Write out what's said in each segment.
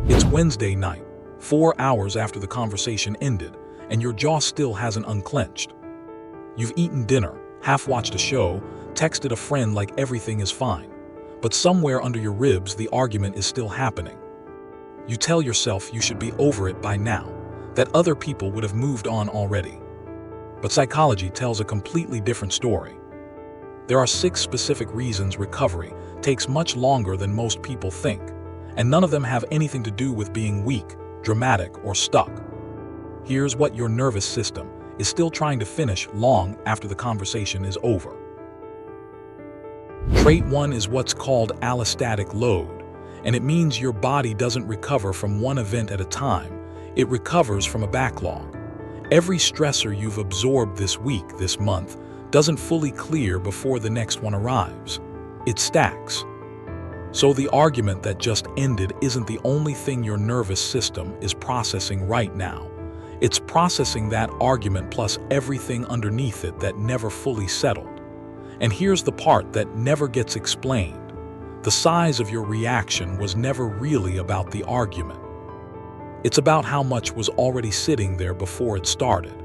It's Wednesday night, 4 hours after the conversation ended, and your jaw still hasn't unclenched. You've eaten dinner, half-watched a show, texted a friend like everything is fine. But somewhere under your ribs, the argument is still happening. You tell yourself you should be over it by now, that other people would have moved on already. But psychology tells a completely different story. There are 6 specific reasons recovery takes much longer than most people think, and none of them have anything to do with being weak, dramatic, or stuck. Here's what your nervous system is still trying to finish long after the conversation is over. Trait 1 is what's called allostatic load, and it means your body doesn't recover from one event at a time. It recovers from a backlog. Every stressor you've absorbed this week, this month, doesn't fully clear before the next one arrives. It stacks. So the argument that just ended isn't the only thing your nervous system is processing right now. It's processing that argument plus everything underneath it that never fully settled. And here's the part that never gets explained. The size of your reaction was never really about the argument. It's about how much was already sitting there before it started.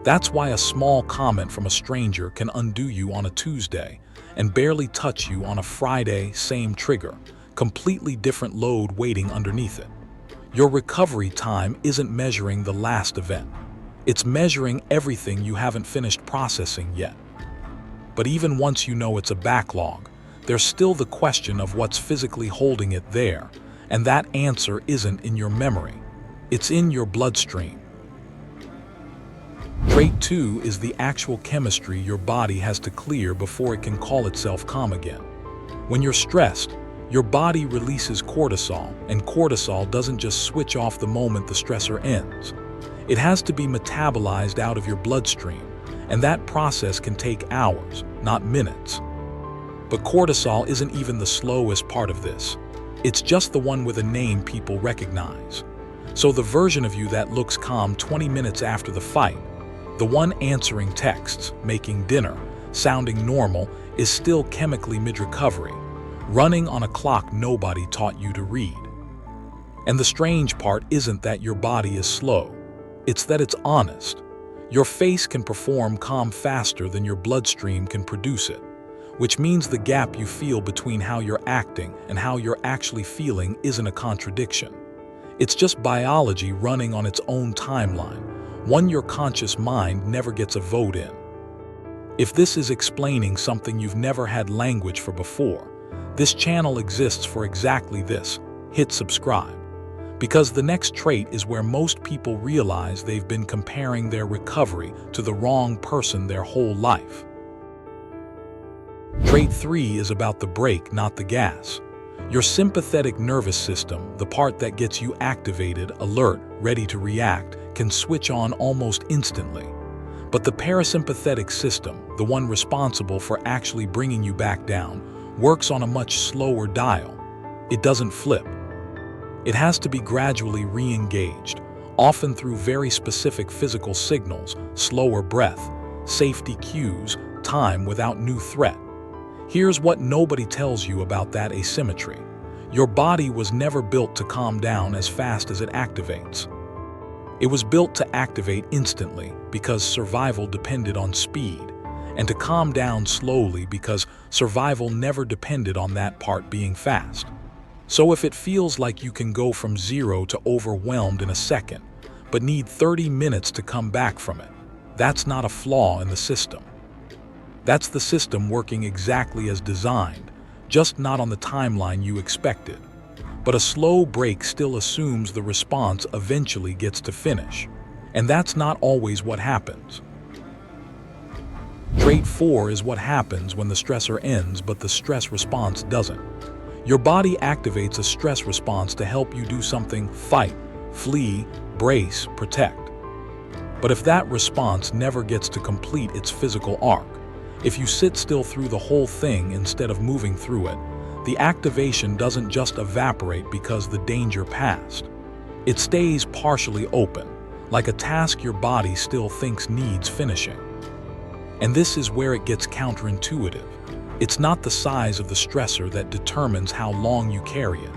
That's why a small comment from a stranger can undo you on a Tuesday and barely touch you on a Friday, same trigger, completely different load waiting underneath it. Your recovery time isn't measuring the last event. It's measuring everything you haven't finished processing yet. But even once you know it's a backlog, there's still the question of what's physically holding it there, and that answer isn't in your memory. It's in your bloodstream. Trait 2 is the actual chemistry your body has to clear before it can call itself calm again. When you're stressed, your body releases cortisol, and cortisol doesn't just switch off the moment the stressor ends. It has to be metabolized out of your bloodstream, and that process can take hours, not minutes. But cortisol isn't even the slowest part of this. It's just the one with a name people recognize. So the version of you that looks calm 20 minutes after the fight, the one answering texts, making dinner, sounding normal, is still chemically mid-recovery, running on a clock nobody taught you to read. And the strange part isn't that your body is slow, it's that it's honest. Your face can perform calm faster than your bloodstream can produce it, which means the gap you feel between how you're acting and how you're actually feeling isn't a contradiction. It's just biology running on its own timeline, one your conscious mind never gets a vote in. If this is explaining something you've never had language for before, this channel exists for exactly this. Hit subscribe. Because the next trait is where most people realize they've been comparing their recovery to the wrong person their whole life. Trait 3 is about the brake, not the gas. Your sympathetic nervous system, the part that gets you activated, alert, ready to react, can switch on almost instantly. But the parasympathetic system, the one responsible for actually bringing you back down, works on a much slower dial. It doesn't flip. It has to be gradually re-engaged, often through very specific physical signals, slower breath, safety cues, time without new threat. Here's what nobody tells you about that asymmetry. Your body was never built to calm down as fast as it activates. It was built to activate instantly because survival depended on speed, and to calm down slowly because survival never depended on that part being fast. So if it feels like you can go from 0 to overwhelmed in a second, but need 30 minutes to come back from it, that's not a flaw in the system. That's the system working exactly as designed, just not on the timeline you expected. But a slow break still assumes the response eventually gets to finish. And that's not always what happens. Trait 4 is what happens when the stressor ends but the stress response doesn't. Your body activates a stress response to help you do something: fight, flee, brace, protect. But if that response never gets to complete its physical arc, if you sit still through the whole thing instead of moving through it, the activation doesn't just evaporate because the danger passed. It stays partially open, like a task your body still thinks needs finishing. And this is where it gets counterintuitive. It's not the size of the stressor that determines how long you carry it.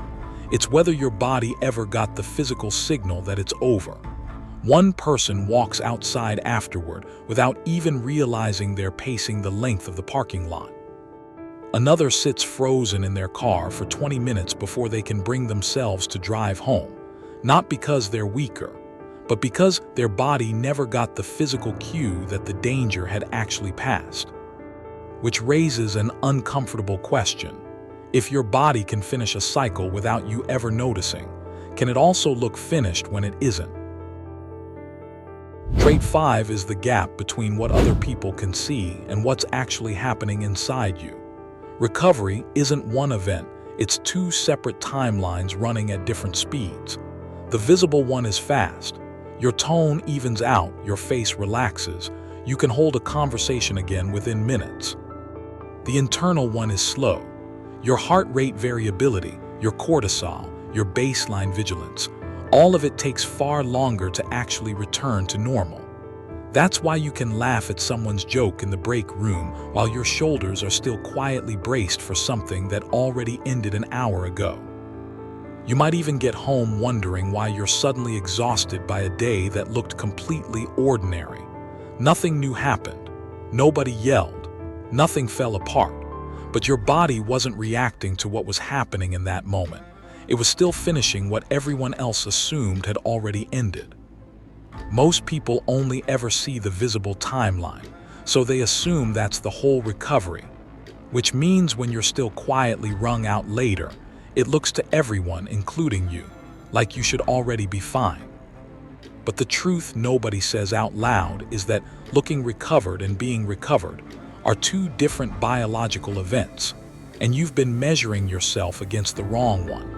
It's whether your body ever got the physical signal that it's over. One person walks outside afterward without even realizing they're pacing the length of the parking lot. Another sits frozen in their car for 20 minutes before they can bring themselves to drive home, not because they're weaker, but because their body never got the physical cue that the danger had actually passed. Which raises an uncomfortable question. If your body can finish a cycle without you ever noticing, can it also look finished when it isn't? Trait 5 is the gap between what other people can see and what's actually happening inside you. Recovery isn't one event, it's two separate timelines running at different speeds. The visible one is fast. Your tone evens out, your face relaxes. You can hold a conversation again within minutes. The internal one is slow. Your heart rate variability, your cortisol, your baseline vigilance, all of it takes far longer to actually return to normal. That's why you can laugh at someone's joke in the break room while your shoulders are still quietly braced for something that already ended an hour ago. You might even get home wondering why you're suddenly exhausted by a day that looked completely ordinary. Nothing new happened. Nobody yelled. Nothing fell apart. But your body wasn't reacting to what was happening in that moment. It was still finishing what everyone else assumed had already ended. Most people only ever see the visible timeline, so they assume that's the whole recovery, which means when you're still quietly wrung out later, it looks to everyone, including you, like you should already be fine. But the truth nobody says out loud is that looking recovered and being recovered are two different biological events, and you've been measuring yourself against the wrong one.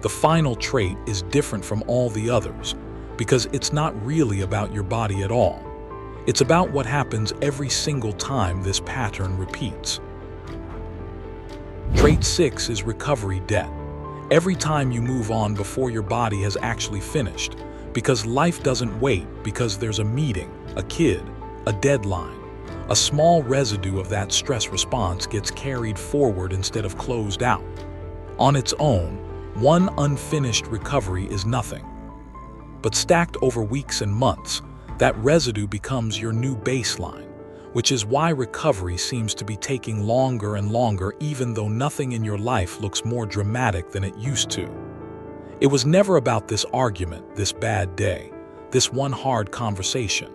The final trait is different from all the others because it's not really about your body at all. It's about what happens every single time this pattern repeats. Trait 6 is recovery debt. Every time you move on before your body has actually finished, because life doesn't wait, because there's a meeting, a kid, a deadline. A small residue of that stress response gets carried forward instead of closed out. On its own, one unfinished recovery is nothing. But stacked over weeks and months, that residue becomes your new baseline, which is why recovery seems to be taking longer and longer even though nothing in your life looks more dramatic than it used to. It was never about this argument, this bad day, this one hard conversation.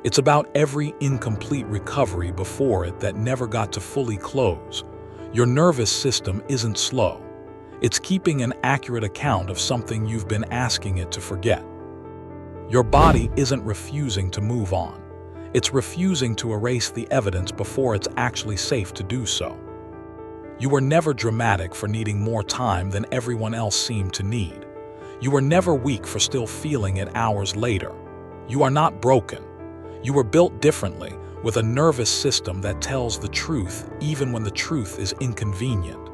It's about every incomplete recovery before it that never got to fully close. Your nervous system isn't slow. It's keeping an accurate account of something you've been asking it to forget. Your body isn't refusing to move on. It's refusing to erase the evidence before it's actually safe to do so. You were never dramatic for needing more time than everyone else seemed to need. You were never weak for still feeling it hours later. You are not broken. You were built differently, with a nervous system that tells the truth even when the truth is inconvenient.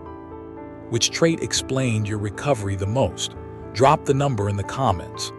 Which trait explained your recovery the most? Drop the number in the comments.